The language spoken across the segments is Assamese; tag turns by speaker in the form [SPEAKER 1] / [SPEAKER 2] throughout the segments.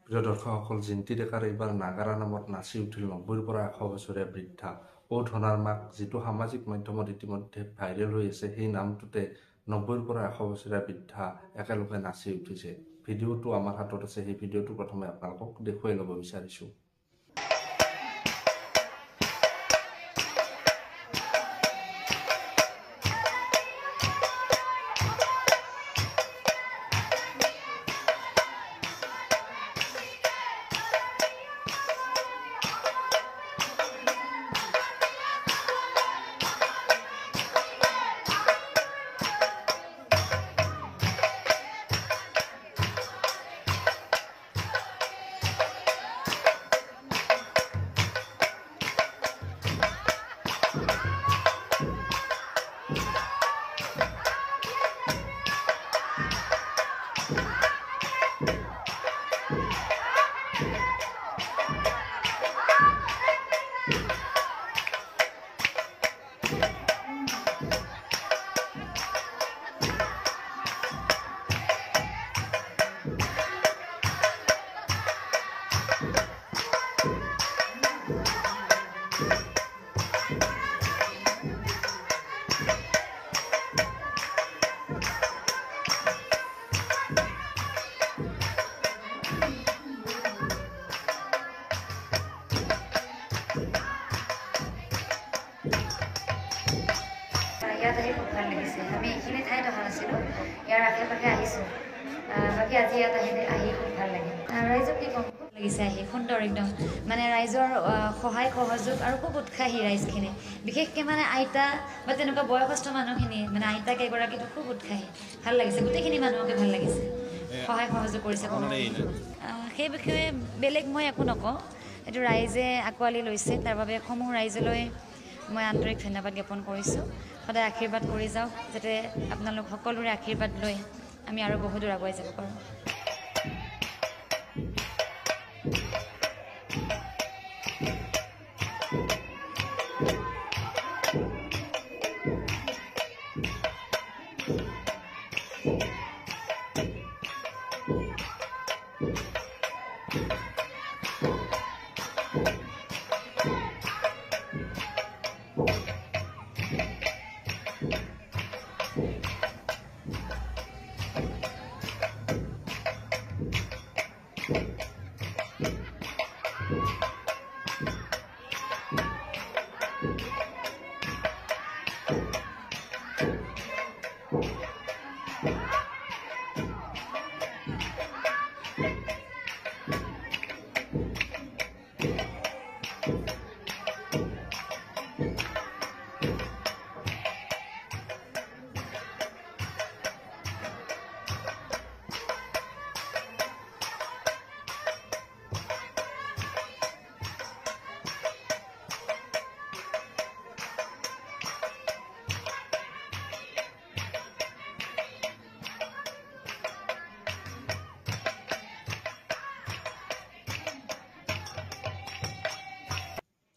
[SPEAKER 1] প্ৰিয় দৰ্শকসকল, জিন্তি ডেকাৰ এইবাৰ নাগাৰা নামত নাচি উঠিল ৯০ৰ পৰা ১০০ বছৰীয়া বৃদ্ধা ঔ ধনাৰ মাক, যিটো সামাজিক মাধ্যমত ইতিমধ্যে ভাইৰেল হৈ আছে। সেই নামটোতে ৯০ৰ পৰা ১০০ বছৰীয়া বৃদ্ধা একেলগে নাচি উঠিছে। ভিডিঅ'টো আমাৰ হাতত আছে। সেই ভিডিঅ'টো প্ৰথমে আপোনালোকক দেখুৱাই ল'ব বিচাৰিছোঁ।
[SPEAKER 2] ইয়াত আহি খুব ভাল লাগিছে। আমি এইখিনি ঠাইত অহা নাছিলোঁ, ইয়াৰ আশে পাশে আহিছোঁ। বাকী আজি ইয়াত আহি খুব ভাল লাগে। ৰাইজক কি ক'ম, খুব লাগিছে আহি, সুন্দৰ একদম। মানে ৰাইজৰ সহায় সহযোগ আৰু খুব উৎসাহী ৰাইজখিনি, বিশেষকৈ মানে আইতা বা তেনেকুৱা বয়সস্থ মানুহখিনি, মানে আইতা কেইগৰাকীটো খুব উৎসাহী। ভাল লাগিছে, গোটেইখিনি মানুহকে ভাল লাগিছে, সহায় সহযোগ কৰিছে। সেই বিষয়ে বেলেগ মই একো নকওঁ। এইটো ৰাইজে আঁকোৱালি লৈছে, তাৰ বাবে সমূহ ৰাইজলৈ মই আন্তৰিক ধন্যবাদ জ্ঞাপন কৰিছোঁ। সদায় আশীৰ্বাদ কৰি যাওক, যাতে আপোনালোক সকলোৰে আশীৰ্বাদ লৈ আমি আৰু বহু দূৰ আগুৱাই যাব পাৰোঁ।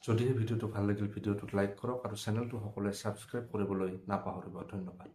[SPEAKER 1] যদিহে ভিডিঅ'টো ভাল লাগিল, ভিডিঅ'টোত লাইক কৰক আৰু চেনেলটো সকলোৱে ছাবস্ক্ৰাইব কৰিবলৈ নাপাহৰিব। ধন্যবাদ।